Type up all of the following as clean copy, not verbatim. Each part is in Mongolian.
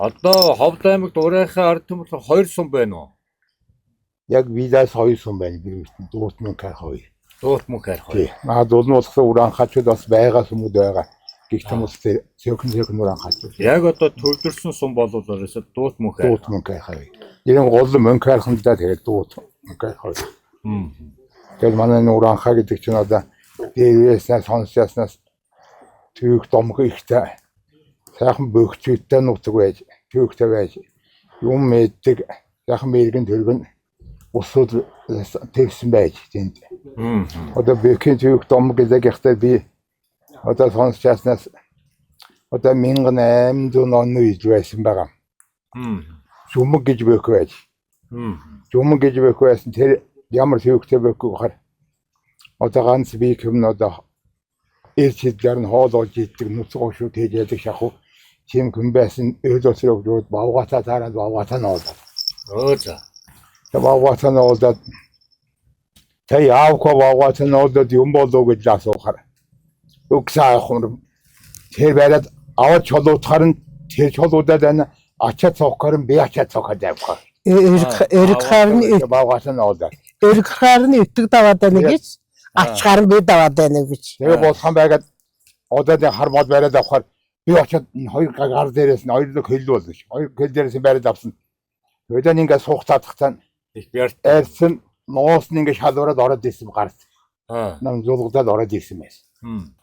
Одоо Ховд аймагт урайхаа ард түмэл 2 сум байна уу? Яг видаас 2 сум байна. Би дуутмын кар 2. Дуутмын кар 2. Магадгүй нь болохоор уранхачуд бас байгаа сүмүүд байгаа. Гэхдээ хүмүүс цөөхөн уранхачуд. Яг одоо төвлөрсөн сум бол ерөөсө дуутмын кар. Дуутмын кар 2. Ирэн гол мөнхархандаа тэгээд дуутмын кар 2. Тэгээд манай уранхаа гэдэг чинь одоо дээрээсээ сонсяснаас түүх домх ихтэй сайхан бөгчүүдтэй нутаг байж, түүхтэй байж, юм мэддэг, сайхан мэрэгэн төргөн усууд тэгсэн байж тэнд. Одоо бөхийн түүх домх гэдэг ихтэй би одоо сонсяснаас одоо 1800 оны үед байсан байгаа. Зүмэг гэж бөх байж. Зүмэг гэж бөх байсан тэр ямар түүхтэй бөхгүй хар. Одоо ганц би юм одоо эрчилгээр нь хоолож иддэг нуцгоо шүү тэгж яадаг шахуу тийм хүн байсан өдөөсрөө өгөөд бавгатаа тараад бавгатаа нуулаад. За. Тэг бавгатаа нуулаад тэг яавко бавгатаа нуулаад юм болоо гэж асуухаар. Үгсаа хумр тэр байраад аваад чулуутахаар нь тэр чулуудаад байна ачаа цохоор нь би ачаа цохоод явах. Эрг харны бавгатаа нуулаад. Эрг харны итг даваад байна гэж ачаар нь би даваад байна гэж. Тэгээ болсон байгаад одоо тэг хармаад байраад авахаар би очиод хоёр гар дээрээс нь хоёр хөл болно ш. Хоёр хөл дээрээс байраад авсан. Тэгээд ингээд суух цаадахтаа их бярт айрсан ноос нь ингээд шалвараад ороод ирсэн гарт. Нам зулгадаад ороод ирсэн байсан.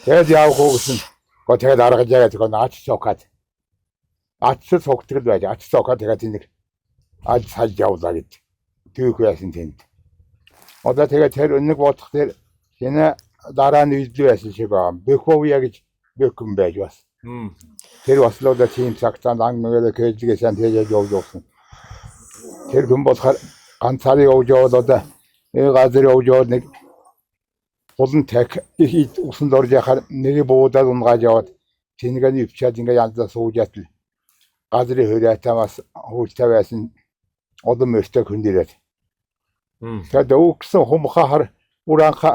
Тэгээд яав хөөсөн. Тэгээд аргаж яагаад тэгээд ач цохоод. Ач цохтгол байж ач цохоод тэгээд нэг ач сал явуулаа гэд. Түүх байсан тэнд. Одоо тэгээд тэр өнөг бодох тэр энэ дараа нь үйлдэл байсан шиг байгаа. Бөхөвья гэж бөхөн байж бас. Тэр бас л одоо тийм цагтаанд ангмэгээр кэжлэгээ сайн тэгэж явж явсан. Тэр хүн болохоор ганцаараа явж яваад одоо газар явж яваад нэг улан таг их усан дорж яхаар нэг буудаад унгааж яваад тэнгэний өвчаад ингээ янзаа сууж ятл газрын хөрөөтэй бас хөлтэй байсан олон мөртэй хүн дээрээ. Тэгээд өгсөн хумхаар уранха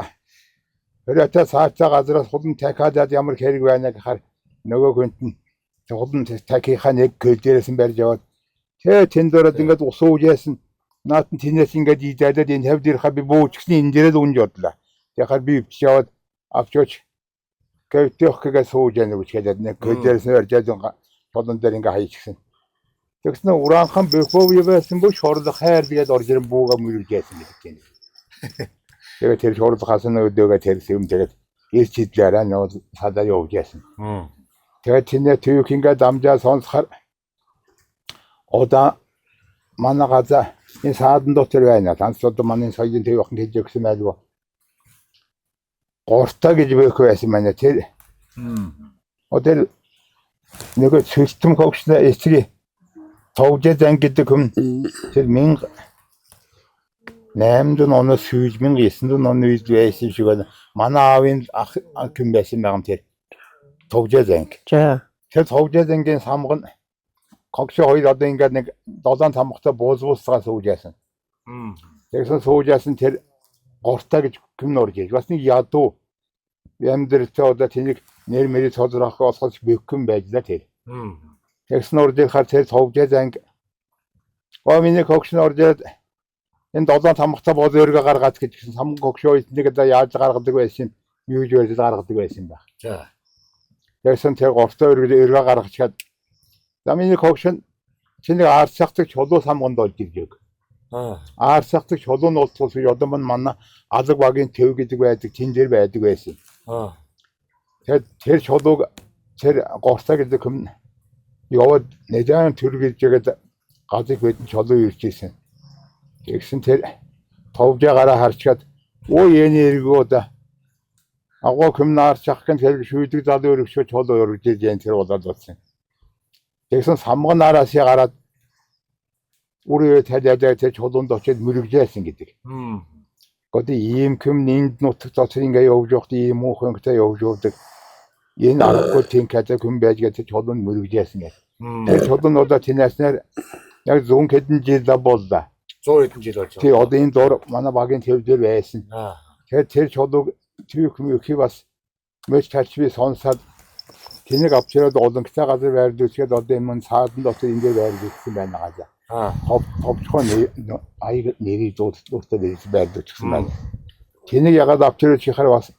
хөрөөтэй цаацаа газраас улан тагхаад ямар хэрэг байна гэхаар нөгөө хүнд нь улан тагийнхаа нэг хөл дээрээс нь барьж яваад тэгээ тэнд дөрөд ингээд ус ууж яасан наатан тэнэс ингээд идээд энэ хавд ирэх би буучихсан энэ дээрээ унж бодлаа. Тэгэхээр би өвч яваад авчууч гэвтөхгээ сууж яана гэж хэлээд нэг хөл дээрээс нь барьж толон дээр ингээд хаячихсан. Тэгсэн уранхан бөхөвье байсан бо шорлох хайр тэгээд орж ирэн бууга мөрөж яасан гэдэг тийм. Тэгээд тэр шорлохаас нь өдөөгөө тэр юм тэгээд ирчидлээрээ нөө садаа явж яасан. Тэгээд чинээ түүх ингээд дамжаа сонсохоор одоо манай газа энэ саадан дотор байна. Танцлууд манай соёлын түүхэн хийж өгсөн байлгүй. Горта гэж бөх байсан манай тэр. Одоо нөгөө систем хогшны эсрэг товжээ зан гэдэг хүн тэр 1800 оноос 1900 оны үед байсан шиг байна. Манай аавын ах хүн байсан байгаа юм тэр. Товжээ зан. За. Тэр товжээ зангийн самган когш хоёр одоо ингээд нэг 7 тамхтай буузуусгаа сууж яасан. Тэгсэн сууж яасан тэр горта гэж хүн орж иж. Бас нэг ядуу амьдралтай одоо тэнийг нэр мэрий тодорхой болохоос бөхөн байжлаа тэр. Тэгсэн орж ирэх тэр товжээ занг миний когш нь орж ирээд энэ 7 тамхтай боз өргө гаргаад гэж самган когш хоёрыг одоо яаж гаргадаг байсан юм юу гэж гаргадаг байсан байх. За. Тэгсэн тэр горта өргө гаргачаад замын когш нь чиний арцахдаг чулуу самганд олж иржээг. Арцахдаг чулуу нь болтгол гэж одоо манай алаг багийн төв гэдэг байдаг тэн дээр байдаг байсан. Тэр чулууг тэр горта гэдэг юм яваад нэжэн төргөлж жагаад газыг бэдэн чулуу ирж ийсэн. Тэгсэн тэр товжаагаараа харчаад оо яны эргөө да агуу комнаар чаххан тэр шүйдэг залуу өргөшөө чулуу өргөж яан тэр болоод болсон. Тэгсэн самганараас гараад үрээ талиадаа тэр чулуунд очиод мөрөгжээсэн гэдэг. Гэхдээ ийм хүм энд нутаг дотор ингээ явж явахд ийм муухантай явж явдаг. Энэ аргагүй тэнхэтэй хүн байж гэдэг чулуунд мөрөгжээсэн гэх. Тэр чулуун одоо тэнэснээр яг 100 хэдэн жил боллоо. 100 хэдэн жил болж байна. Тий одоо энэ дор манай багийн төв дээр байсан. Тэгэхээр тэр чулууг түүх мөхий бас мөч тачви сонсоод Тэнийг авчираад уламжлалтай газар байрлуулчихад одоо юм цаадан дотор ингэ байрлуулсан байна газа. Товчхон аяг нэрийг дуудлуулсан байрлуулчихсан байна. Тэнийг ягаад авчираад чихээр бас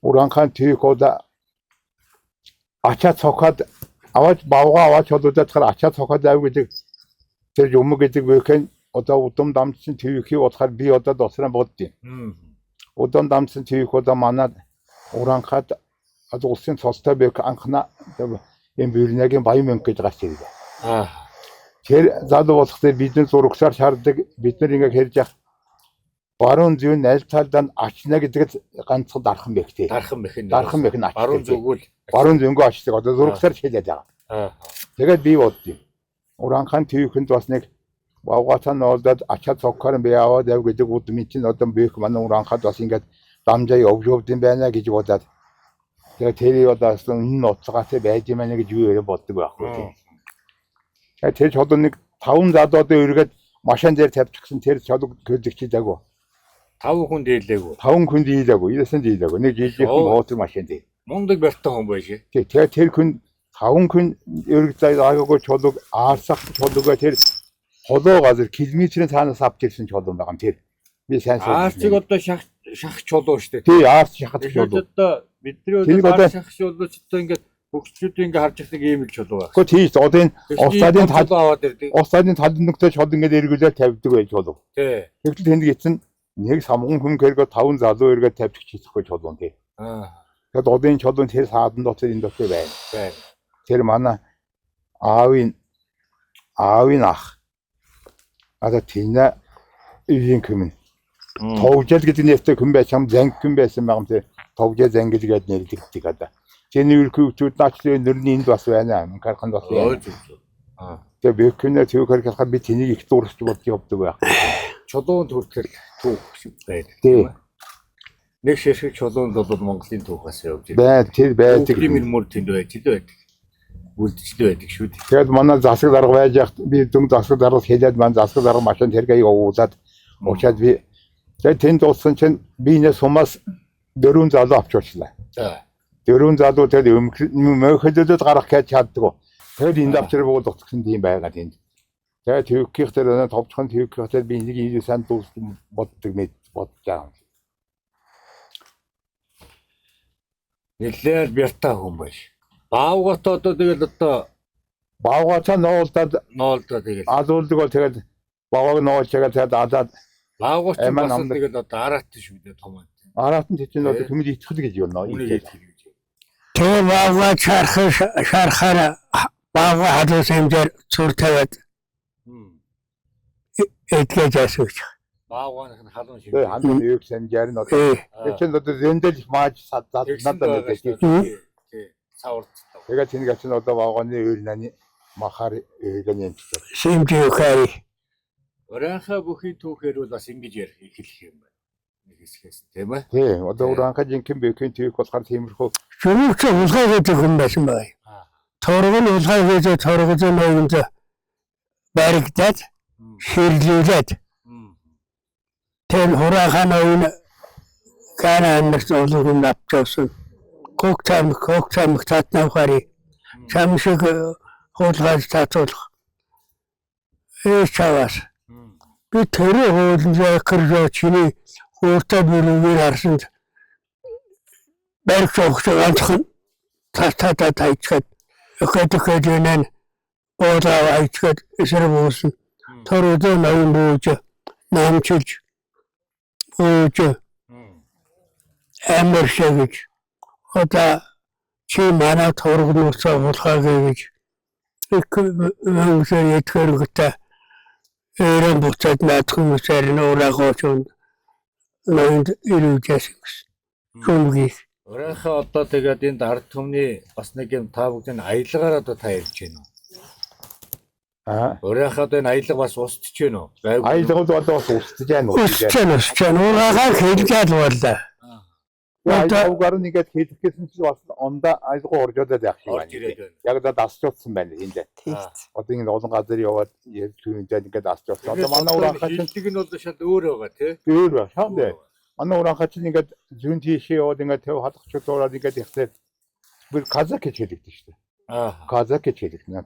Уранхан түйкода ачаа цохоод аваад бавга аваад chodуудад хар ачаа цохоод ав гэдэг тэр юм гэдэг вэхэн одоо удам дамжсан түйхий болохоор би одоо досроо боддیں۔ Удам дамжсан түйхөдө манад Уранхад одоо улсын цолтой бэк анхна юм бюрнегийн баян мөнгө гэж гарч ирээ. Тэр залуу болохдоо бидний зурагсаар шаарддаг бид нар ингээ хэрж явах баруун зүүн аль талдаа ачна гэдэгт ганцхан дархан байх тий. Дархан мэх нь баруун зүгүүл баруун зөнгөө ачдаг одоо зурагсаар хэлээд байгаа. Тэгээд би боддیں۔ Уранхан түйхэнд бас нэг бавгацаа ноолдод ачаа цогхоор би аваад яв гэдэг удмын чинь одоо бэх манай Уранхад бас ингээд дамжаа явж юм байна гэж бодоод тэгээд тэр одоо энэ ноцгаатай байж юм байна гэж юу боддог байхгүй. Тэгээд тэр чод нэг 5 задууд өргөд машин дээр тавьчихсан тэр чод көдөгчдөөг. 5 хүн дийлээгүй. 5 хүн дийлээгүй. Ирсэн дийлээгүй. Нэг жижиг хүн мотор машин дээр. Мундаг барьтай хүн байж. Тэгээд тэр хүн 5 хүн өргөд агаагүй чодог аарсах чодогоо тэр холоо газар километрийн цаанаас авч ирсэн чодон байгаа юм тэр. Би сайн сайн. Аарчиг одоо шах чулуу шүү дээ. Тий, аарч шахах чулуу. Одоо бидний одоо шах чулууч одоо ингээд хөгжлүүд ингээд харж ирдэг ийм л чулуу байна. Гэхдээ тий, одоо энэ Австралийн тал аваад ирдэг. Австралийн талын нөхдөд чод ингээд эргүүлээд тавьдаг байж чулуу. Тий. Тэгвэл тэнд гитсэн нэг самган хүн хэрэг 5 залуу эргээд тавьчих чихгүй чулуу тий. Тэгэд одоо энэ чулуу тэр саадан дотор энэ дотор байна. Байна. Тэр манай аавын ах одоо тийна ийм юм. Товжал гэдэг нэртэй хүн байсан, занг хүн байсан байгаа юм те. Товжал занг гэдэг нэрлэгддэг одоо. Тэний үрхүүчүүд наачлын нэрний энд бас байна. Гархан бас байна. Тэгээ би күнээ түүхээр гарахад би тэнийг их дуурч бодож явдаг байх. Чулуун төртөл түүх байдаг. Тийм. Нэг ширхэг чулуунд бол Монголын түүхээс явж байна. Тэр байдаг. Тийм мөр тэнд байдаг. Үлдчихлээ байдаг шүү дээ. Тэгээд манай засаг дарга байж яхад би дүн засаг дарга хэлээд манай засаг дарга машин тэргээ явуулаад уучаад би тэгээд тэнд дууссан чинь би нэ сумаас 4 залуу авчирчлаа. 4 залуу тэгээд мөнхөдөд гарах гэж чаддаг. Тэгээд энд авчир буулгацсан тийм байгаа тэнд. Тэгээд төвхийнх дээр товчхон төвхийнх дээр би нэг илүү сайн дууссан боддог мэд бодож байгаа. Нэлээд бяртаа хүн байж. Баавгатаа одоо тэгэл одоо баавгатаа ноолдоод тэгэл азуулдаг бол тэгэл баавг ноолж байгаа тэгээд адаад баавгач бас тэгэл одоо араат шүү дээ том. Араат нь тийм одоо хүмүүс итгэл гэж юм нөө. Тэгээ баавгач шархаар баавга хадуу сэмдэр цур тавиад эдгэж асууж. Баавганы халуун шиг. Халуун юу сэмжээр нь одоо чинь одоо зөндөл мааж надад гэдэг. Тэгээд тэнийг ачна одоо вагоны үйлнэний махаар eelэн юм. Симжихай. Уранха бүхий түүхээр бол бас ингэж эхлэх юм байна. Нэг хэсгээс тийм ээ. Тийм. Одоо уранха жинхэнэ бүхий түүх болохоор тиймэрхүү. Шүрүүч улгай гэдэг хүн байсан бай. Торгон улгай гэж торгозын ноёнд баригдаад ширлүүлээд. Тэн уранха ноён гана амьд улгын авчсан. Когтам татнахари чамшиг хуулгаж татуулах. Чавас. Би тэр хуулж кэржөө чиний хууртаа бүрээр харсан барьж өгч ганцхан татаа тайчаад өгөхөдөнэн боолоо айчгаад эсрэг торуудаа ноён бууж намчилж өөж амаршагж одоо чи манай тургнуусаа болохоо гэж их мөнгөөр итгэрэгтэй эрен буцаад наадхмусаар нуураагооч ноёнд ирүүлжсэн гэсэн. Хүнгийг. Уранхаа одоо тэгээд энд ард түмний бас нэг юм та бүгдийн аялгаар одоо та ярьж байна уу? Уранхаа одоо энэ аялга бас устж байна уу? Аялгууд одоо бас устж байна уу? Устж байна. Уранхаа хэлгээд боллоо. Одоо гаруун нэгэд хэлэх гэсэн чинь бас ондоо аялгаа оржоод байх юм байна. Яг одоо дасчихсан байна энэ. Одоо ингэ олон газар яваад ярьж түүнтэй ингээд дасчихсан. Одоо манай уранхаа чинь хэлдэг нь бол шал өөр байгаа тий. Өөр ба. Шал. Манай уранхаа чинь ингээд зүүн тийшээ яваад ингээд төв халахчдуулаад ингээд ихтэй бүр казак гэж хэлдэг шүү дээ. Аа. Казак гэж хэлдэг наа.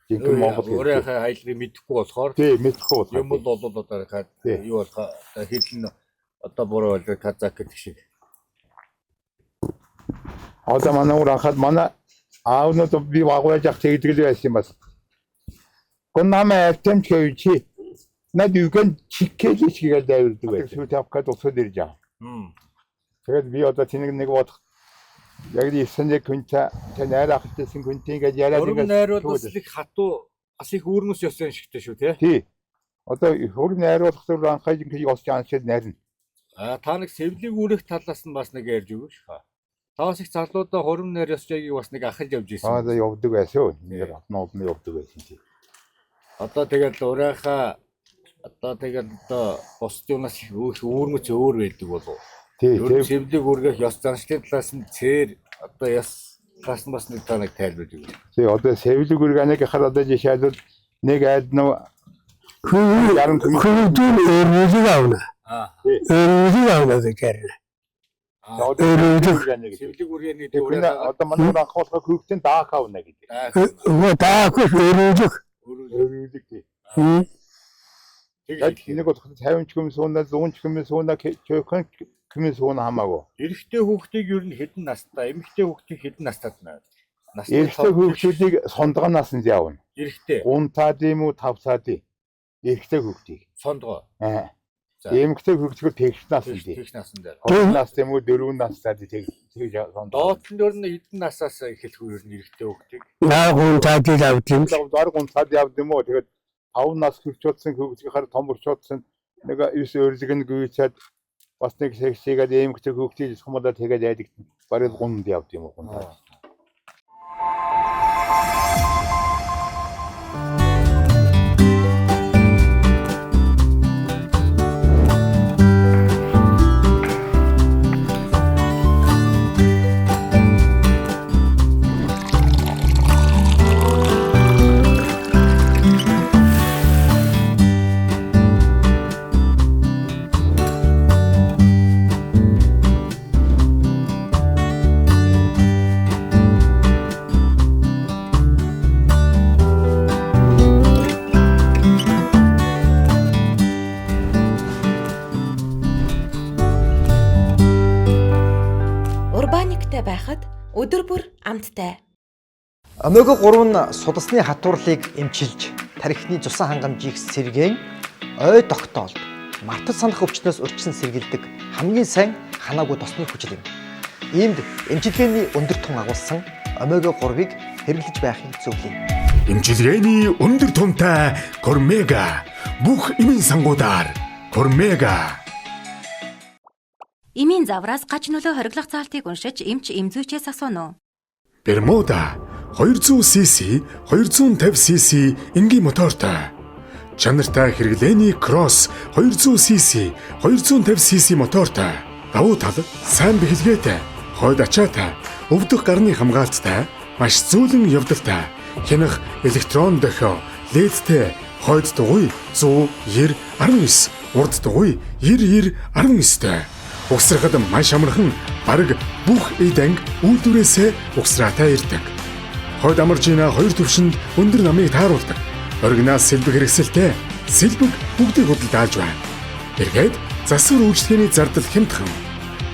Жинхэнэ Монгол өөрийнхөө аяллыг мэдэхгүй болохоор тийм мэдэхгүй болох. юм бол одоо юу болох хэлэн одоо буруу бол казак гэдэг шиг. Одоо манай өөр анхаад манай аавнууд би вагуулж ах тэгдэг л байсан юм бас. Гоннамаа автомт хийвчи. Над югэн чиккэж чигээр дайрдаг байсан. Сүйт авахад усад ирж аа. Тэгээд би одоо тэнэг нэг бодох. Яг л 9 квинта тань арай ахтайсан квинтин гэж яриад ингээд найруулах их хатуу бас их үүрнэс ёсон шигтэй шүү тий. Одоо хөрөг найруулахтар анхаж ингэж осч аншид найрна. Та нэг сэвлийг үүрэх талаас нь бас нэг ярьж өгөөш. Таас их залуудаа хөрөм найр ёсчгийг бас нэг ахаж явж ирсэн. Одоо явдаг байсан. Ингээд атнууд нь явдаг байсан тий. Одоо тэгэл урайхаа одоо тэгэл одоо бос юунаас үүрмэц өөр байдаг болов. Тэр сэвлийг үргэх ёс заншлын талаас нь цээр одоо ёс талаас нь бас нэг та нэг тайлбарж өгье. Тий одоо сэвлийг үргэх хаад одоо жишээлбэл нэг айд нөө хөрөдөө өрөөлөг авна. Өрөөлөг авна гэхээр. Сэвлийг үргэний тэр одоо манай анхуулах хөвгтэн даах авна гэдэг. Даах өрөөлөг. Өрөөлөг тий. Яг нэг бол 50 ч юм суунаа 100 ч юм суунаа чөөхөн юм суунаа хамаагүй. Эрэгтэй хүүхдийг ер нь хэдэн настай, эмэгтэй хүүхдийг хэдэн настайд байна? Эрэгтэй хүүхдүүдийг сондгоноос нь явна. Эрэгтэй. 3 цаад юм уу 5 цаад. Эрэгтэй хүүхдийг. Сондгоо. Эмэгтэй хүүхдүүд тэгш нас нь. Тэгш насн дээр. 2 нас юм уу 4 настай тэгж сондгоо. Доотлон ер нь хэдэн насаас эхэлэх үү ер нь эрэгтэй хүүхдийг? 3 цаадыг авд юм. 3 цаад явд юм уу тэгээд 5 нас хүрчүүлсэн хүүхдийг хараа том урчуулсан нэг 9 өрлөг нь гүйцээд бас нэг сексигээд эмэгтэй хүүхдийг сумдаа тэгээд айдаг. Бараг гунд явд юм уу гунд. Урбаниктай байхад өдөр бүр амттай. Омега 3 нь судасны хатуурлыг эмчилж, тархины цусан хангамжийг сэргээн, ой тогтоолд, мартаж санах өвчнөөс урьдчилан сэргийлдэг хамгийн сайн ханаагүй тосны хүчил юм. Иймд эмчилгээний өндөр тун агуулсан омега 3-ыг хэрэглэж байхын зөвлөе. Эмчилгээний өндөр тунтай Кормега бүх эмийн сангуудаар Кормега. Эмийн завраас гач нөлөө хориглох заалтыг уншиж эмч эмзүүчээс асууно. Бермуда 200cc 250cc энгийн мотортой. Чанартай хэрэглээний Кросс 200cc 250cc мотортой. Давуу тал сайн бэхэлгээтэй, хойд ачаатай, өвдөх гарны хамгаалттай, маш зөөлөн явдалтай. Хянах электрон дохио, ледтэй, хойд дугуй 100 90 19, урд дугуй 90 19-тэй. Угсрахад маш амархан бараг бүх эд анги үйлдвэрээсээ угсраатай ирдэг. Хойд амаржина 2 төвшөнд өндөр намыг тааруулдаг. Оригинал сэлбэг хэрэгсэлтэй сэлбэг бүгдийг худалдаалж байна. Эргээд засвар үйлчлэгээний зардал хямдхан.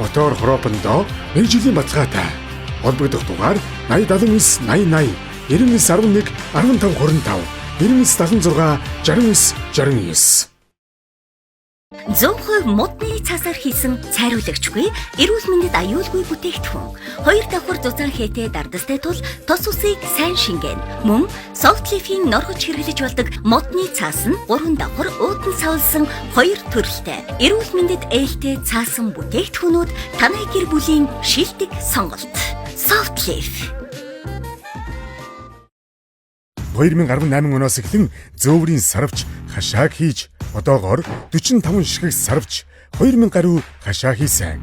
Мотор хроопондоо 1 жилийн баталгаатай. Холбогдох дугаар 8079 8080 9911 1525 9976 69 69. 100% модны цасаар хийсэн цайруулагчгүй эрүүл мэндэд аюулгүй бүтээгдэхүүн. 2 давхар зузаан хээтэй дардастай тул тос усыг сайн шингээн. Мөн Softleaf-ийн норгож хэрэглэж болдог модны цаас нь 3 давхар өөдөн савлсан 2 төрөлтэй. Эрүүл мэндэд ээлтэй цаасан бүтээгдэхүүнүүд танай гэр бүлийн шилдэг сонголт. Softleaf. 2018 оноос эхлэн зөөврийн сарвч хашааг хийж одоогоор 45 ширхэг сарвч 2000 гаруй хашаа хийсэн.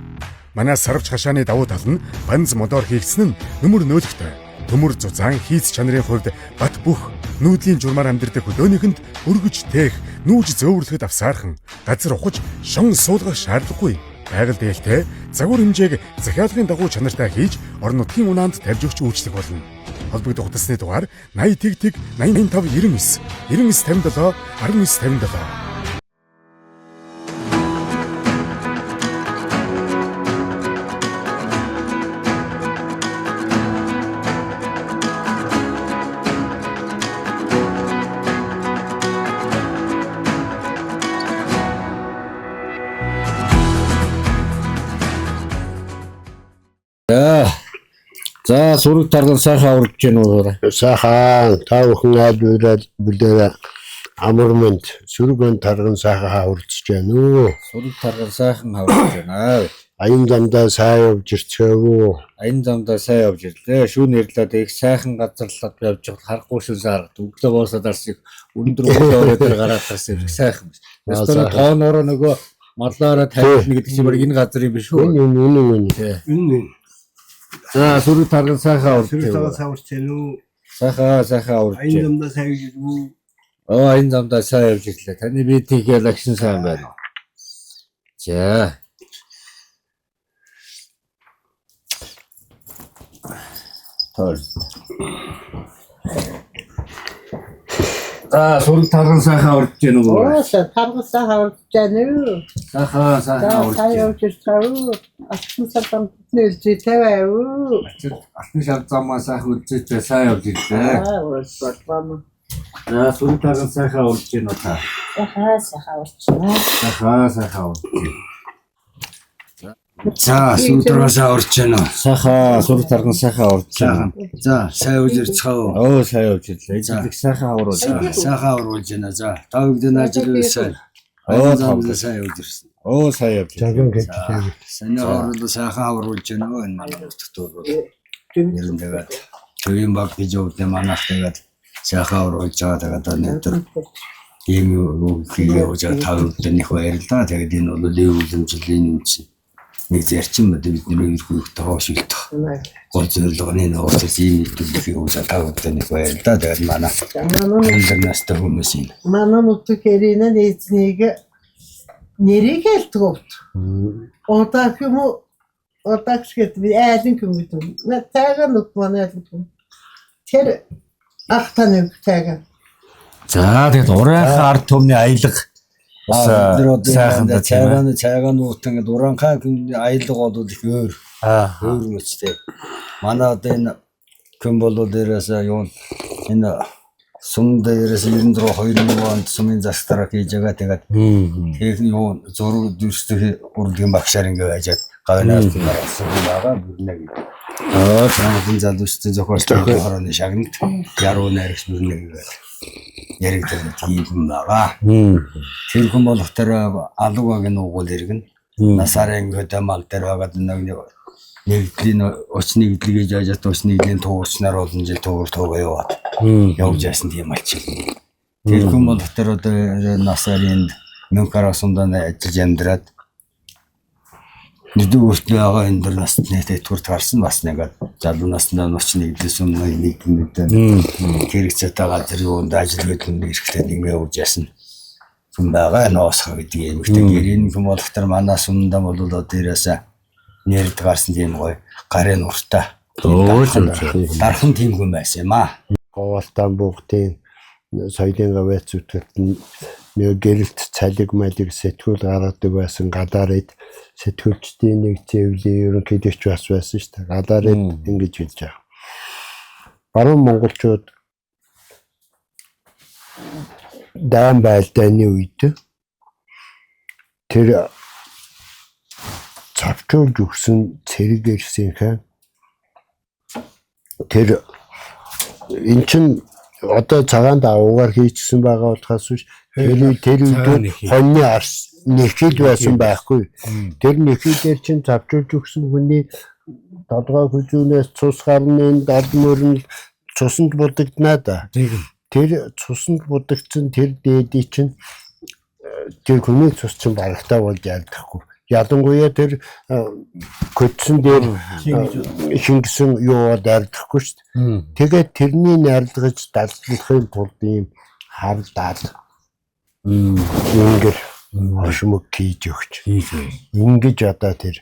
Манай сарвч хашааны давуу тал нь банз модоор хийгдсэн нь нөмөр нөөлөгтэй. Төмөр зузаан хийц чанарын хувьд бат бүх нүүдлийн журмаар амьдардаг хөлөөнийхэнд өргөж тээх, нүүж зөөвөрлөхөд авсаархан газар ухаж шон суулгах шаардлагагүй. байгаль дээлтэй загвар хэмжээг захиалгын дагуу чанартай хийж орон нутгийн унаанд тавьж өгч үйлчлэх болно. Холбогдох утасны дугаар 80 85 99 99 57 19 57. За сураг тарган сайхан урж гин үү? Сайхан та бүхэн айлбараар бүлээр амарманд сүргэн тарган сайхан урж гин үү? Сураг тарган сайхан урж байна. Аян замдаа сайн явж ирчихэв. Аян замдаа сайн явж ирлээ. Шүүн нэрлээд их сайхан газарлаад явж байгаа харахгүй шүүс харагд. Өглөө боосоод арсыг өндөр өглөө дээр гараад тарсан их сайхан. Ястаа тооноор нөгөө малаараа тавьчихна гэдэг чинь энэ газар юм биш үү? Энэ. За сүрэг тарган сайхан урж байна. Сайхан урж гин үү? Сайхан урж Аян байна. замдаа сайн явж ирв үү? Аян замдаа сайн явж ирлээ. Таны биетийн лагшин сайн байна. За. Тол. Сураг тарган сайхан урж гин үү? Тарган сайхан урж байна уу? Сайхан урж Сайн байна. явж ирсэн. Алтан сардан нэлж тавиа уу? Алтан шар замаа сайхан үзэж сайн явж ирлээ. Урж За сураг тарган сайхан урж гин үү та? сайхан урж байна. Сайхан урж гин. За сүнтрээсээ орж байна. Сайхан сураг тарган сайхан урж байна. За сайн үзэрцгаа. Оо сайн явж ирлээ. Эцэг сайхан уруулж байна. Сайхан оруулж байна. За та бүгд ажил үйлсэн. Оо сайн үзэрсэн. Оо сайн явж ирлээ. Санаа оруулж сайхан оруулж байна. Энэ манай нутгтөр. Нэрэн дэвэд. Төвийн баг гэж өвдөө манайх тэгээд сайхан оруулж байгаа. Тэгээд өнөөдөр ийм юу хийж та бүгд нэх баярлалаа. Тэгээд энэ бол өвлөмжлийн юм чинь. Нэг зарчим бид бидний иргүүхтэй хоошилдох. Гол зорилгоны нөөцөс ийм төлөвлөгөө үүсгэж тавьдаг нэг байрлаа. Тэгээд манай интернэшнл хүмүүс юм. Манай нутгийн эзнийг нэрийг хэлтгөөт. Одаа хүмүүс одаагч гэдэг айлын хүмүүс. Натайга нут манай айлын. Тэр ахтаны тайга. За тэгээд урайхан ард түмний аялга сайхан цайгаа нуутан дуранхай аялга бол их өөр. Өөр мэцтэй. Манай одоо энэ хүн болоо дээрээс юу энэ сум дээрээс 96 онд сумын застраа хийж байгаа. Тэгээд техник юу зураг дүрстэй урлагийн багшаар ингээ ажаад гавнаас гарсан байгаа бүрнэ гэдэг. Трамын залуучдын зохиолтой хорооны шагналт яруу найрагч бүрнэ гэдэг. Яригдсан тийм байгаа. Тэр хүн болох тэр алуугагийн угуул иргэн. Насарын хөдөлмөл дээр байгаа нэгдлийн очны гэдлэгэж ажаад очны нэгдлийн туурчнаар олон жил тууртойгоо яваад явж яасан тийм алч. Тэр хүн болох тэр одоо насарын нөхөр асундаа ажиллаж амьдраад нэгдүгээр хүртэл байгаа энэ дэр насны тэтгэврт гарсан бас нэгээд залуу насны очны нэгдлээс өмнө нэгдэлтэй хэрэгцээтэй газар юунд ажил гэдэг нь эрэхлээд ингэ явж яасан. Хүн байгаа ноосхоо гэдэг юм. Тэгэхээр энэ хүн болох тэр манаас өмнө бол одоо дээрээс нэрд гарсан тийм гоё гарын уртаа. Дархан тийм хүн байсан юм аа. Говалтан бүгдийн соёлын гавьяц зүтгэрт нэг гэрэлт цалиг малиг сэтгүүл гаргадаг байсан гадаард сэтгүүлчдийн нэг зэвлийн ерөнхийлөгч бас байсан шүү дээ. Гадаард ингэж хэлж байгаа. Баруун монголчууд даан байлдааны үед тэр цавчуулж өгсөн цэрэг ирсэнхээ тэр эн чин одоо цагаан давуугаар хийчихсэн байгаа болохоос биш тэр үед хоньны арс нэхэл байсан байхгүй. Тэр нэхэлээр чин завжуулж өгсөн хүний толгой хүзүүнээс цус гарны дард мөрн цуснд будагдана да. Тэр цуснд будагдсан тэр дээдий чин тэр хүний цус чин барагтаа болж ялдахгүй. Ялангуяа тэр көтсөн дээр шингэсэн юу дардахгүй шүү дээ. Тэгээд тэрний найрлагаж далдлахын тулд ийм хар даад ингэр хошмог хийж өгч. Ингэж одоо тэр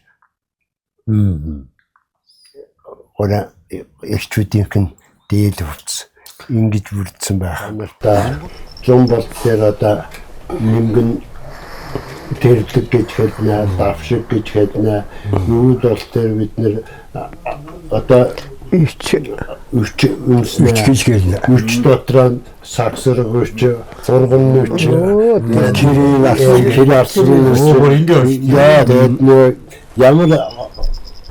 ора эрчүүдийнх нь дээл хувцс ингэж бүрдсэн байх. Нартай зам бол тэр одоо нэмгэн тэрлэг гэж хэлнэ, давшиг гэж хэлнэ. Юуд бол тэр бид нэр одоо үч гэж хэлнэ. Үч дотор сагсраг үч, сурган үч, кирийн арсын яа тэгээд ямар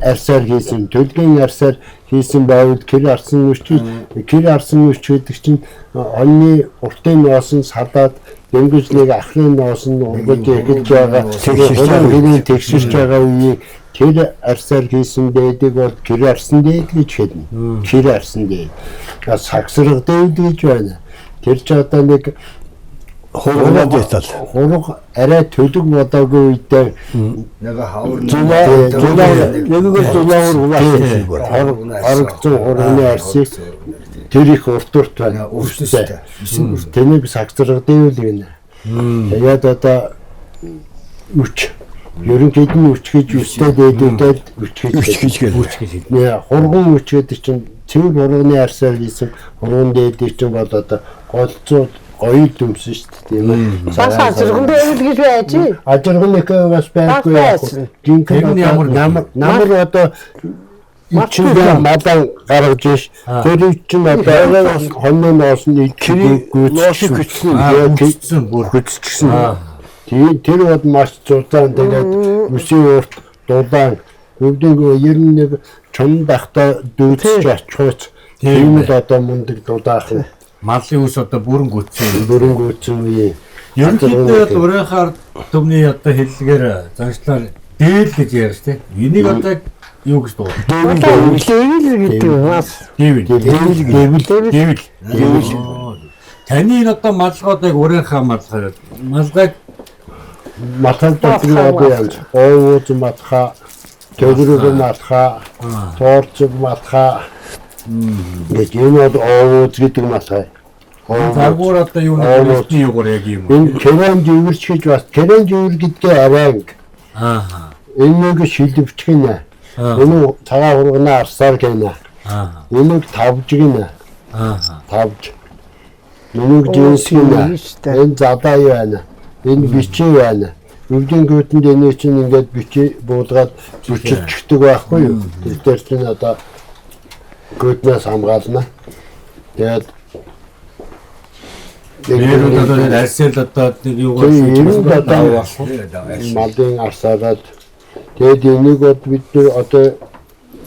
арсаар хийсэн, төлгийн арсаар хийсэн байвал кир арсан үч гэдэг чинь онны уртын ноос нь салаад дэмжлэг ахрын ноос нь ургаж эхэлж байгаа тэрийг тэгшэрч байгаа үеийг тэр арсаар хийсэн дээдэг бол кир арсан дээд гэж хэлнэ. Кир арсан дээд. Сагсраг дээд гэж байна. Тэр ч одоо нэг хураг арай төлөг бодоогүй үедээ нэг хавар хурагны арсыг тэр их уртурт байна. Үрстэй. Тэнийг сагсраг дэвэл гинэ. Тэгээд одоо үч ерөнхийд нь үч гэж үстэй дээдүүдэд үч гэж хэлнэ. Хурган үч гэдэг чинь цэвэр хурганы арсаар хийсэн хурган дээдэг чинь бол одоо голцоо гоё дүмсэн шүү дээ тийм ээ. Бас ажирган дэвэл гэж байж. Ажирган нэг бас байхгүй. Гинхэн ямар одоо ичнээ мадан гаргаж иш. Тэр чинь одоо хоньны ноос нь гүйцсэн бүр хүчсэн. Тэр бод маш зузаан тэгээд үсийн урт дулаан өвдөг 91 чон дахта дүүцэж очихоц тийм л одоо мундаг дулаах Малын ус одоо бүрэн гүйтсэн үе. Ерөнхийдөө урийнхаар төмний одоо хэллэгээр заншлаар дээл гэж ярьж тий. Энийг одоо юу гэж дуу? Дэвэл. Таны энэ одоо малгайг урийнхаа малгайг маталтай одоо ууз матха, төгрөг матха, торч матха гэж энэ ууз гэдэг матха. Загвар одоо юу нэг юугаар яг юм. Энэ керен живэрч гэж бас керен живэр гэдгээ аранг. Энэ нэг шилбч гинэ. Энэ цагаан хургана арсаар гинэ. Энэ тавж гинэ. Тавж. Нүг жинс гинэ. Энэ задаа юу байна? Энэ бичээ байна. Өвдөн гүтэнд энэ чинь ингээд бичээ буулгаад биччихдэг байхгүй юу? Тэр дээр чинь одоо гүтнээс хамгаална. Тэгээд тэгээд арсэл одоо юугаар малын арсаад тэгээд энийг бид нэр одоо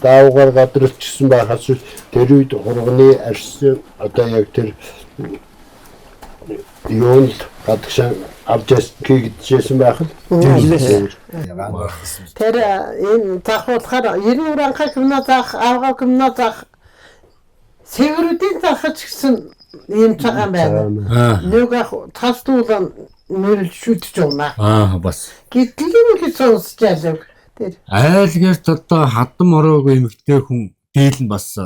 даавгаар гадралчихсан байхаас тэр үед хурганы арс одоо яг тэр юунд гадагшаа авч хийгдсэн байх л. Тэр энэ захуулахаар 90 уранхай гимна зах, авгаа гимна зах сэврүүдийн захаж гисэн юм цагаан байна. Нэг тастуулан мөрөл шүтж байна. Бас. Гэтэл нэг сонсож ялаг. Тэр айлгаарт одоо хадам ороогүй эмэгтэй хүн дээл нь бас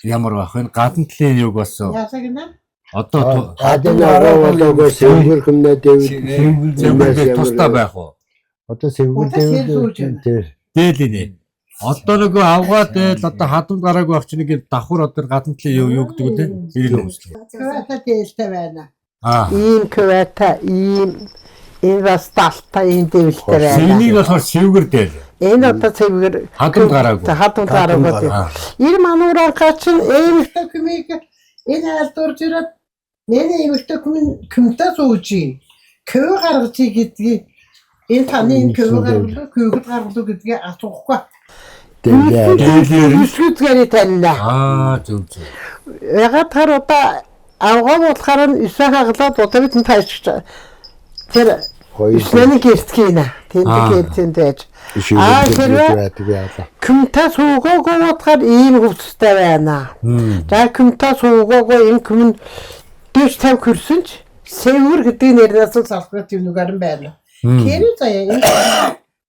ямар байх вэ? Гадна талын юг бас. ясаг нэ? Одоо хадам ороо болоогоо сэвэр хүмнэ дэвэл тустай байх уу? Одоо сэвэр дэвэл дээл нэ. Одоо нөгөө авгаад дээл одоо хадам гараагүй байх чинь нэг давхар одоо гадна талын юу гэдэг үү те? Ирэх өмслөө. Квата дээлтэй байна. ийм квата ийм энэ бас талтай ийм дэвлэлтэй байна. Энийг болохоор сэвгэр дээл. Энэ одоо сэвгэр хадам гараагүй. Хадам гараагүй. Ир мануураа гачин Эмэгтэй хүмийг энэ айлдурж ирээд нэ эмэгтэй хүмтэй сууж кв гаргаж гэдгийг энэ таны энэ кв гаргалуу гэдгийг асуухгүй. Үсгүүдгээрээ таньна. Зөв. Ягаад тэр одоо авгаа болохоор нь исэ хаглаад одоо бид таашч тэр хоёрын гэртгэнэ. Тэнд байж. Тэр күмтэ суугаагүй бодохоор ийм хөвцтэй байна. За күмтэ суугаагүй энэ күм 40-50 хүрсэн ч сэвэр гэдэг нэрнээс л салхрах юм нүгэрэн байна. Кэр заяа энэ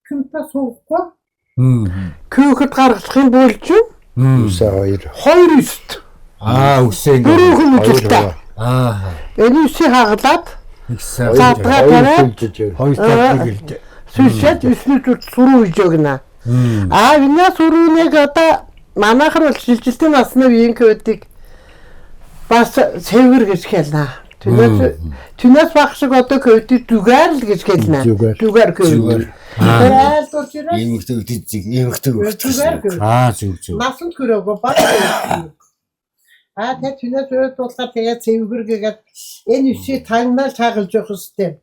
күмтэ суугаагүй күүхэд гаргах юм бол ч хоёр үст. Үсээ ингээд. Энэ үсээ хаглаад Задгаа тарай. Хоёр талыг хэлдэг. Сүшээд өснөд суруу хийж өгнө. Вина суруунийг одоо манайхар бол шилжилтийн насны үеийн кодыг бас цэвэр гэж хэлнэ. Түнэс баг шиг одоо кодыг зүгээр л гэж хэлнэ. Зүгээр код. Эмэгтэй эмэгтэй. Зүг. Насанд хүрээгүй баг. Тэ түнэс өрөөд болохоор тэгээ цэвэр гэгээд энэ үсийг тагнаа чагалж явах хэрэгтэй.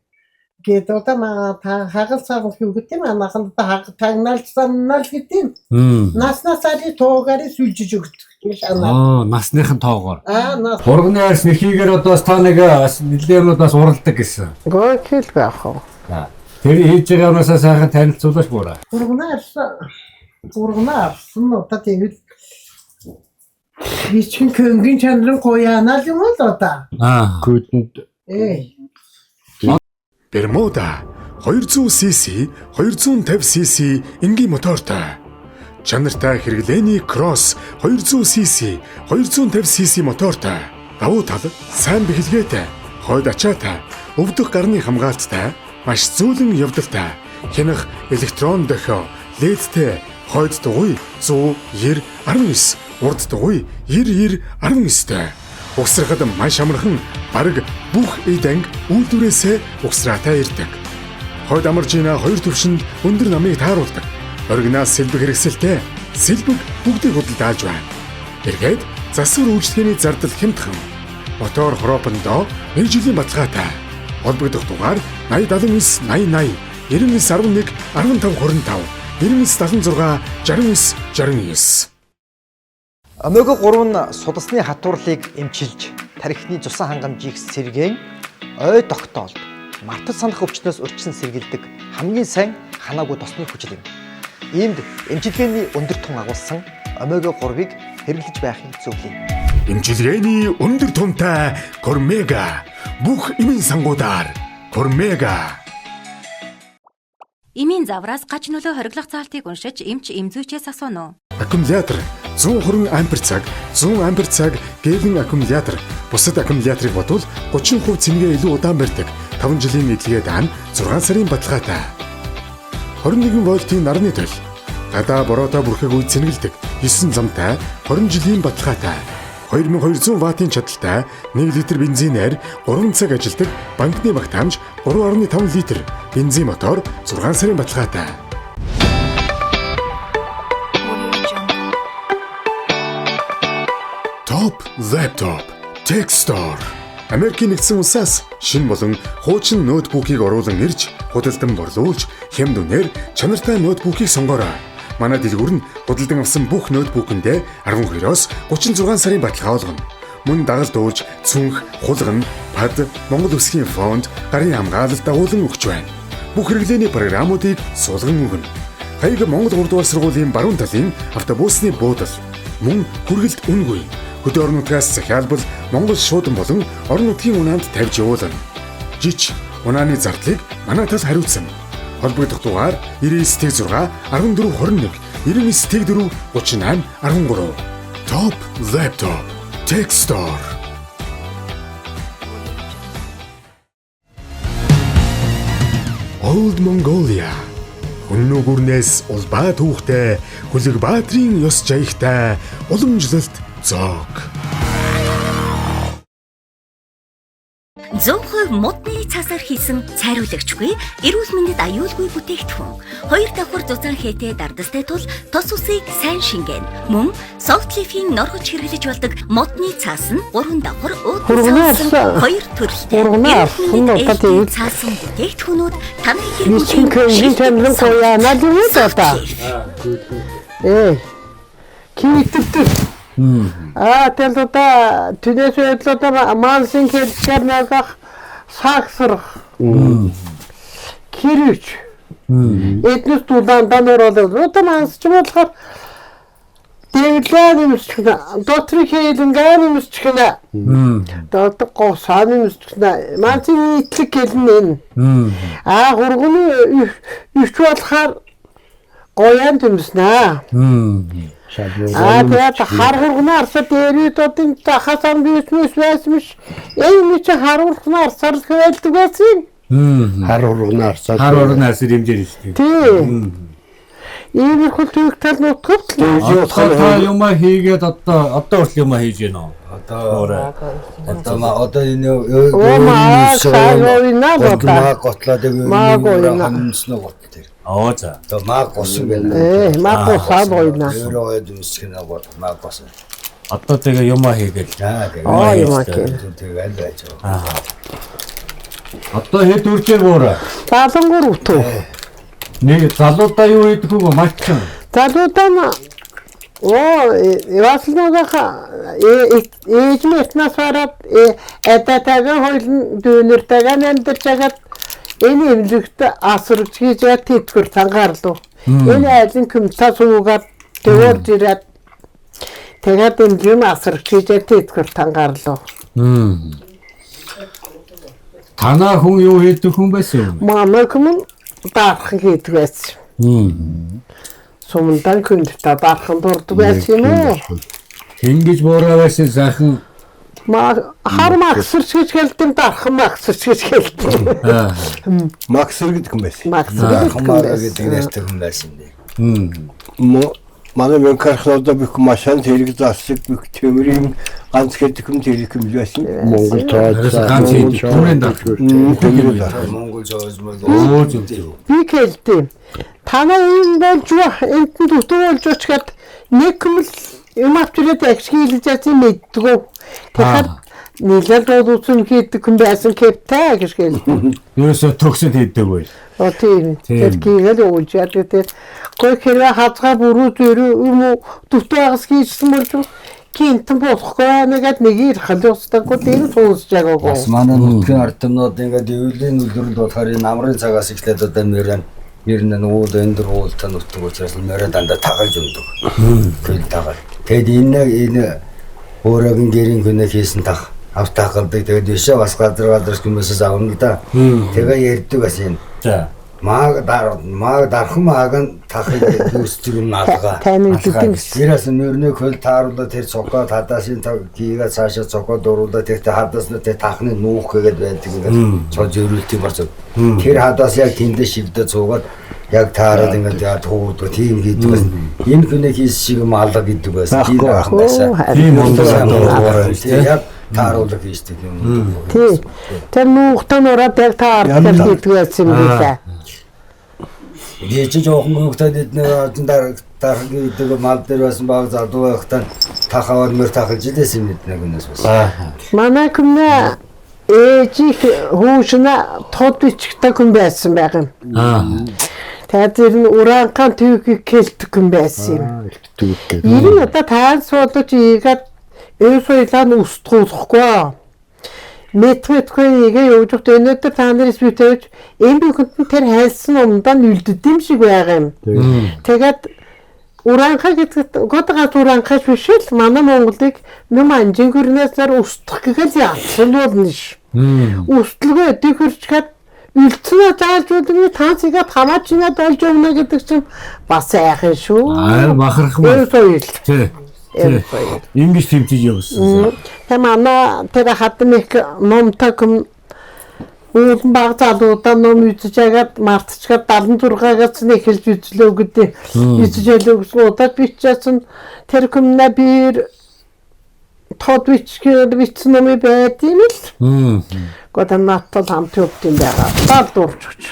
Гэт одоо хагал цагал хөвгөт юм анаахан тагнаал санаал гэдэг. Наснасари тоогаар сүлжиж өгдөг. Насныхан тоогоор. Хурганы арс нэхийгээр одоо та нэг нэлээд бас уралдаг гэсэн. Гоо хэл байх уу. Тэр хийж байгаа юмнасаа сайхан танилцуулаач буураа. Хурганы арс нь одоо тэгээд бичин көнгийн чанарын гоянаа юм л одоо. Көдөнд Бермуда 200cc 250cc энгийн мотортой. Чанартай хэрэглээний Cross 200cc 250cc мотортой. Давуу тал сайн бэхэлгээтэй, хойд ачаатай, өвдөх гарны хамгаалттай, маш зөөлөн явдалтай. Хянах электрон дохио, ледтэй, хойд дугуй 100/19, урд дугуй 90/19-тэй. Угсрахад маш амархан бараг бүх эд анги үйлдвэрээсээ угсраатай ирдэг. Хойд амаржина хоёр төвшөнд өндөр намыг тааруулдаг. Оригинал сэлбэг хэрэгсэлтэй сэлбэг бүгдийг худалдаалж байна. Эргээд засвар үйлчлэгээний зардал хямдхан. Мотор хроопондоо 1 жилийн баталгаатай. Холбогдох дугаар 8079 8080 9911 1525 9976 69 69. Омега 3 нь судасны хатуурлыг эмчилж, тархины цусан хангамжийг сэргээн, ой тогтоолд, мартаж санах өвчнөөс урьдчилан сэргийлдэг хамгийн сайн ханаагүй тосны хүчил юм. Иймд эмчилгээний өндөр тун агуулсан омега 3-ыг хэрэглэж байхыг зөвлөе. Эмчилгээний өндөр тунтай Кормега бүх эмийн сангуудаар Кормега. Эмийн завраас гач нөлөө хориглох заалтыг уншиж эмч эмзүүчээс асууно. Аккумулятор 120 ампер цаг, 100 ампер цаг гэлэн аккумулятор. Бусад аккумуляторыг бодвол 30% цэнгээ илүү удаан барьдаг. 5 жилийн эдлэгээ даан 6 сарын баталгаатай. 21 вольтын нарны төл. Гадаа бороотой бүрхэг үе цэнгэлдэг. 9 замтай 20 жилийн баталгаатай. 2200 ваттын чадалтай 1 литр бензинээр 3 цаг ажилдаг банкны багтаамж 3.5 литр бензин мотор 6 сарын баталгаатай. Top Laptop Tech Store. Америкийн нэгдсэн улсаас шинэ болон хуучин ноутбукийг оруулан ирж, худалдан борлуулж, хямд үнээр чанартай ноутбукийг сонгоорой. Манай дэлгүүр нь худалдан авсан бүх ноутбукэндээ 12-оос 36 сарын баталгаа олгоно. Мөн дагалд дуулж, цүнх, хулган, пад, Монгол Улсын фонд, гарын хамгаалалт дагуулan өгч байна. Бүх хэрэглээний програмуудыг суулган өгнө. Хаяг Монгол 3 дугаар сургуулийн баруун талын автобусны буудал. Мөн хүргэлт үнгүй. Хөдөө орон нутгаас захиалбал Монгол шуудан болон орон нутгийн унаанд тавьж явуулна. Жич унааны зардлыг манай тал хариуцсан. Холбогдох дугаар 99-6 1421 99-4 38 13. Top Laptop Tech Store. Old Mongolia. Өнөө гүрнээс улбаа түүхтэй, хөлөг баатрийн ёс жаягтай уламжлалт зоог. 100% модны цаасаар хийсэн цайруулагчгүй, эрүүл мэндэд аюулгүй бүтээгдэхүүн. 2 давхар зузаан хээтэй дардастай тул тос усыг сайн шингэн. Мөн Soft Leaf-ийн норгож хэрэглэж болдог модны цаас нь 3 давхар өөдрсөн 2 төрөлтэй. Цаасан бүтээгдэхүүнүүд таны хэрэглэсэн чанарын гоянаа л үү та. Кимиттэй. Тэгэл одоо түнэс байдлаа мансын хэлээр нэг саксрах. Кирүүч. Эднэс тулаан данорол одоо манс ч болохоор дэглээ нэмсчихнэ. Дотрик хэлэнгээ нэмсчихнэ. Дот госаа нэмсчихнэ. Мансын итлэг хэлнэ. Хурганы өвч болохоор гоян нэмснэ. тэгээд хар хургнаар дээрүүдийн хасан бизнес байсан биш. Энэ чи хар хургнаар сарл хөвөлдөг байсан. Хар хургнаар хэмжээр шүү дээ. Тийм. Ийм хөл төвх тал нутгт та юм хийгээд одоо хүртэл юм хийж гэнэ үү? Одоо энэ готлоод хэмснэ гот тэр. За. Одоо маг госон гэнэ. Маг госаад гойна. Өөрөө дүнсгэн маг госон. Одоо тэгээ юм хийгээл. Юм хийгээл. Тэгээд байж байгаа. Одоо хэд үржээр буураа? 73 өтөө. Нэг залуудаа юу хийдэг вэ? Матч. Залуудаа яаснаагаа ээжмэтнаас хараад эдэтагаа хойлн дүүнэртэйгээ амьдарч хагаад энэ эмнэлэгт асарч хийж тэтгэр тангаарлуу. Энэ айлын комментаа суугаад тэгвэр ирээд тэгээд эмнэлэг асарч хийж тэтгэр тангаарлуу. Танаа хүн юу хийдэг хүн байсан юм? Манай хүн дарах хийдэг байсан. Сумдан күндтэй дархан дурдаг байсан юм уу? Тэнгиж буураа байсан сайхан хар максэрч гэж хэлдэг дархан максэрч гэж хэлдэг. Максэр гэдэг юм байсан. Максэр гэдэг нэртэй хүн байсан дээ. Манай мөнхөрхлөөдөө бүх машин зэрэг засаг бүх төмрийн ганц гэдэг юм зэрэг юм байсан. Монгол ганц төмрийн Монгол зоозмол. Би хэлдэг. Танаа энэ болж энд дутуу болж очиад нэг юм юм авчираад ажиглаж яасан мэддгөө. Тэгэхээр нийлэл дуудсан хийдэг юм байсан кептэй гэж хэлдэг. Юусоо төгсөд хийдэг бай. Тийм. Тэр кийгэл уулж яагаад гой хэрэг хазгаа бүрүү зөрөө юм дутаагаас хийсэн болж кинтэн болохгүй нэгэд нэг халуустаггүй тийм суусж байгаагүй. Бас манай нутгийн ардмнууд ингээд өвлийн үлрэл болохоор энэ намрын цагаас эхлээд одоо нэр нь ууд өндөр уултаа нутаг учраас нэрээ дандаа тагалж өндөг. Тэгэл тагаал. Тэгэд энэ өөрөгийн гэрийн хүнээ хийсэн тах автаахалдаг. Тэгээд бишээ бас газар хүмүүсээс авна л да. Тэгээ ярьдаг бас энэ. За. Маг дархан мааг тахыг үүсдэг юм наадгаа. Тэрээс нөрнөө хөл тааруулаад тэр цогоо хадаасын кийгээ цаашаа цогоо дуруулаад тэр хадаас нь тэр тахны нуух гэгээд байдаг ингээд цож өрүүлт юм байна. Тэр хадаас яг тэндээ шивдэ цуугаад яг таараад ингээд яа туудаг тийм хийдэг бас. Энэ хүнээ хийс шиг малга гэдэг байсан. Тийм байх байсан. Тийм монгол яг тааруулаг хийдэг юм. Тийм. Тэр нуухтан ороод яг таардаг хийдэг байсан юм билээ. Дээч жоохон хөвгтөд эднэр дарах гэдэг мал дээр байсан баг залуу байхдаа тахавар мөр тахалж идсэн юм эднэ гүнэс бас. Манай күнэ ээжи хүүшнэ тод бичгтэй хүн байсан байх юм. Тэгээд тэр нь уранхан төвгийг хэлдэг хүн байсан юм. Энэ одоо таан суудаж ийгээд өөсөйлөн устгуулахгүй. Метрэтгүй игээ явж өгт өнөөдөр та нарыг битэж энэ бүхэнд тэр хайсан умдаа нүлдэд юм шиг байгаа юм. Тэгээд уранхаа гэдэг годгаас уранхаа биш л манай Монголыг юм анжин гэрнээсээр устгах гэхэл яасан болно ш. Устлгүй дэхэрчгээд үлцнээ зааж өгдөг таансыгаа хамаачнаа болж өгнө гэдэг чинь бас айхан шүү. Бахарх мөн. Тий. Ингэж тэмцэж явсан. Манай тэр хатмик номтакм уулан баг залуудаа ном үзэж агаад мартчихад 76-аас нь эхэлж үзлөө гэдэг. Үзэж ялөө гэсэн удаад бичсэн тэр комна бир тод бичсэн ном байт юм л. Годан натал хамт явдсан байгаа. Бад дурчч.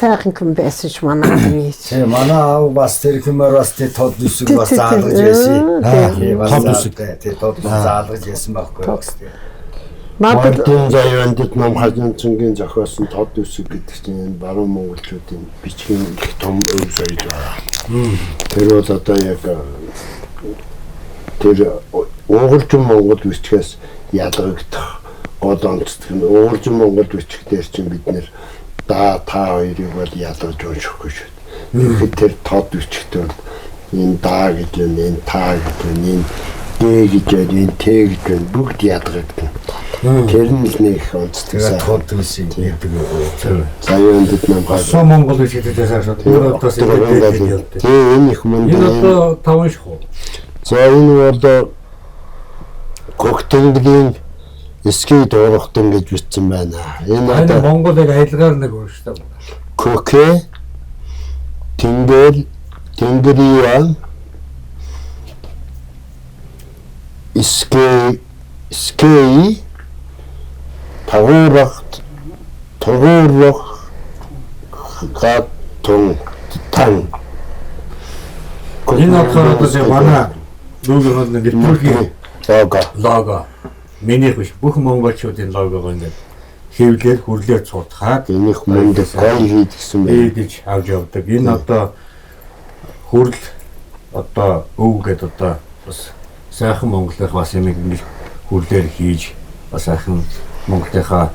Сайхан хүн байсан ч манай гэж. Манай аав бас тэр хүмүүс бас тэр тод үсэг бас заалгаж байсан. Тод үсэг тэр тод заалгаж байсан байхгүй. Мартин заяанд ном хажин цэнгийн зохиосон тод үсэг гэдэг чинь баруун монголчуудын бичгийн их том өв соёл байна. Тэр бол одоо яг тэр уугуулчин монгол бичгээс ялгагдах гол онцлог нь уугуулчин монгол бичиг дээр чинь бид нэр та хоёрыг бол ялгаж уншихгүй шүү. Ихэд тэр тод бичгтээ энэ даа гэж энэ та гэж энэ дээ гэж энэ тэ гэж бүгд ялгагдана. Тэр нь л нэг их онцтой. Тэгээд тод үсийг гэдэг үү. Заяанд намгаа. Соо Монгол хэлээс ашаа. Тэр одоос тийм энэ их мөн. Энэ одоо 5 шүү. За энэ бол Көктөмгийн эсгийн дуурахтан гэж бичсэн байна. Энэ одоо Монголыг аялгаар нэг өөртөө. Көкэ Тэнгэрийн эсгийн тагуурахт гатун тан. Энэ болохоор манай логонд нэг Түркийн лого. Миний биш бүх монголчуудын логог ингээд хэвлэр хүрлээр цуутгаад энийх мөндөд гол хийдгсэн байна. гэж авч явдаг. Энэ одоо хүрл одоо өв гэдэг одоо бас сайхан монголоор бас юм ингэж хүрлээр хийж бас сайхан монголынхаа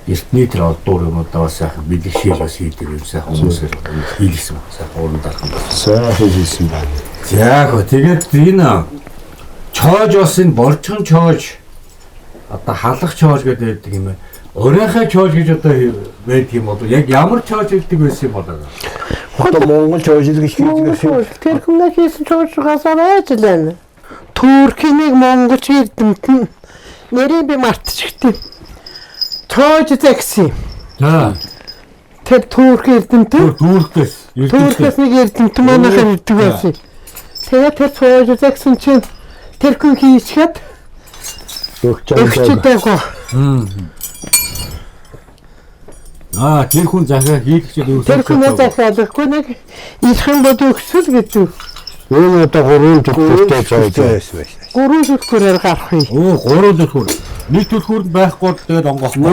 эртний тэр олдуур юмудаа бас сайхан бэлгшээл бас хийдэг юм сайхан хүмүүсээр хийлсэн сайхан уурандаархан сайхан хийсэн байна. За тэгээд энэ чоож бас энэ борчхон чоож одоо халах чоож гэдэг юм байна. Оройхоо чоож гэж одоо байдаг юм бол яг ямар чоож гэдэг байсан юм бол Одоо Монгол чоож гэж хэлдэг. Тэр хүмүүс хийсэн чоожгаас байж лээ. Туркийг монголч эрдэмт нь нэрээ би мартчихтээ. Чоож зэгси. За. Тэр турк эрдэмт. Туркээс нэг эрдэмт манайх ирдэг байсан. Тэгээд тэр чоож зэгсэн чинь тэр хүн хийчихэд өгчтэй. Тэр хүн захиа хийлгчээд өгсөн. Тэр хүн захиадаггүй нэг ирхэн бод өгсөл гэдэг. Энэ одоо 3 төлхөртэй чоож байсан. 3 төлхөрөөр гарах юм. 3 төлхөр. Нэг төлхөр байхгүй тэгээд онгохгүй.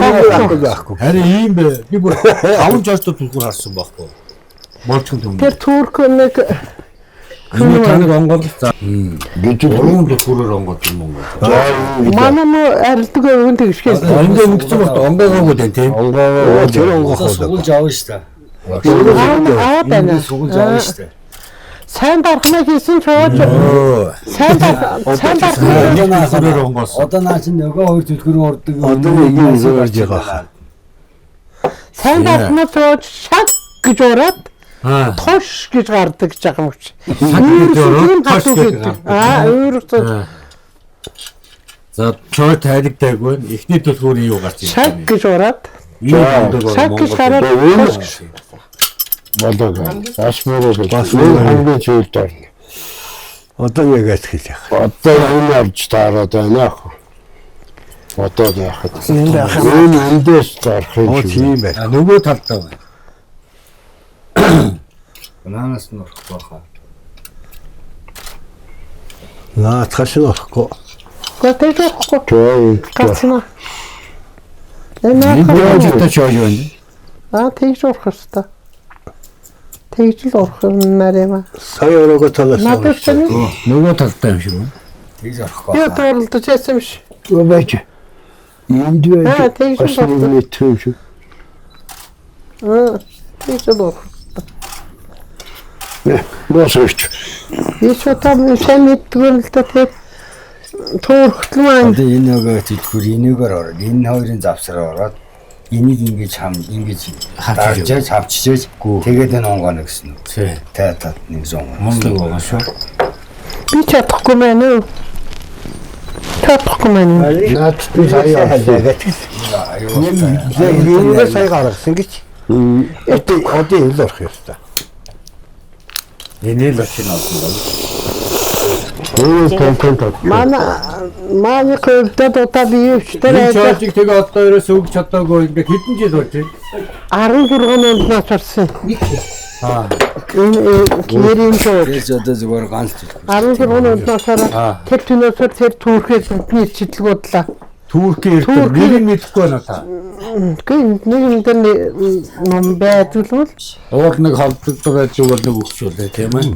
Харин ийм бэ. Би бүр 5 жаастаа төлхөр харсан байхгүй. Болчихсон юм. Тэр турк нэг энэ таныг онгоолсон. Гэж 3 төлхөрөөр онгоолсон юм. Манай нөө арилдаг өвөн тэгшгээс. Энд өнгөцсөн бол онгоогоо дээ тийм. Онгоо тэр онгоохоо суулж авна шүү Аа байна. суулж авна шүү. Сайн дархнаа хийсэн чоож. Сайн дархнаа онгоос. Одоо наа чи нөгөө хоёр төлхөрөө урддаг. Одоо нэг юм зөөрж байгаа. сайн дархнаа чоож шаг гэж ураад тош гэж гардаг гэж байгаа юм чи. Өөрөөр За чой тайлгдаагүй эхний төлхөрийн юу гарч шаг гэж ураад шаг гэж гараад болдог. Ашмуруу бас хамгийн чөлд орно. Одоо яг хэлэх. Одоо энэ авч таараад байна ах. Одоо яахад. Энэ эндээс зарах юм тийм байна. Нөгөө талдаа байна. Бананаас нь орох байхаа. Наатахш нөхгүй. Готохгүй. Гацна. Энэ ч чой байна. Тэгж урах хэвээр. Тэгж л урах юм нарийн. Сая өрөөгөө талаас. Нөгөө талдаа юм шиг байна. Тэгж орохгүй. Я торлож яасан юм шиг. Өвөж. Энд байна. Тэгж л шүү. Тэгж л урах. Босооч. Ийшээ там сайн мэддэггүй л та тэр туурхтлаа. Одоо энэ нөгөө төлхөр энийгээр ороод энэ хоёрын завсраа ороод энийг ингэж даржээж авчижээж тэгээд энэ онгоно гэсэн үү. Тэ тат нэг зон. Монголыг байгаа шүү. Би чадахгүй мэн үү? Чадахгүй мэн. Наад би сая хаагаад. Нэг сая гаргасан гэж. Одоо ил орох ёстой. Энэ л очино болсон. Манай хөлтөд удаа биевчтэй чоожиг тэгээ одоо ерөөс өгч чадаагүй ингээд хэдэн жил болж байна? 16 онд начарсан. Нэрийн чоож. Тэгж одоо зүгээр ганц төлхөр. 16 онд начараа тэр түнөөсөө тэр түүхээс бидний читлэг бодлаа. Туркийн эрдэмт нэг мэдэхгүй байна та. Гэн нэг ном байдгүй л. Уул нэг холддог байж бол нэг өгч үлээ тийм ээ.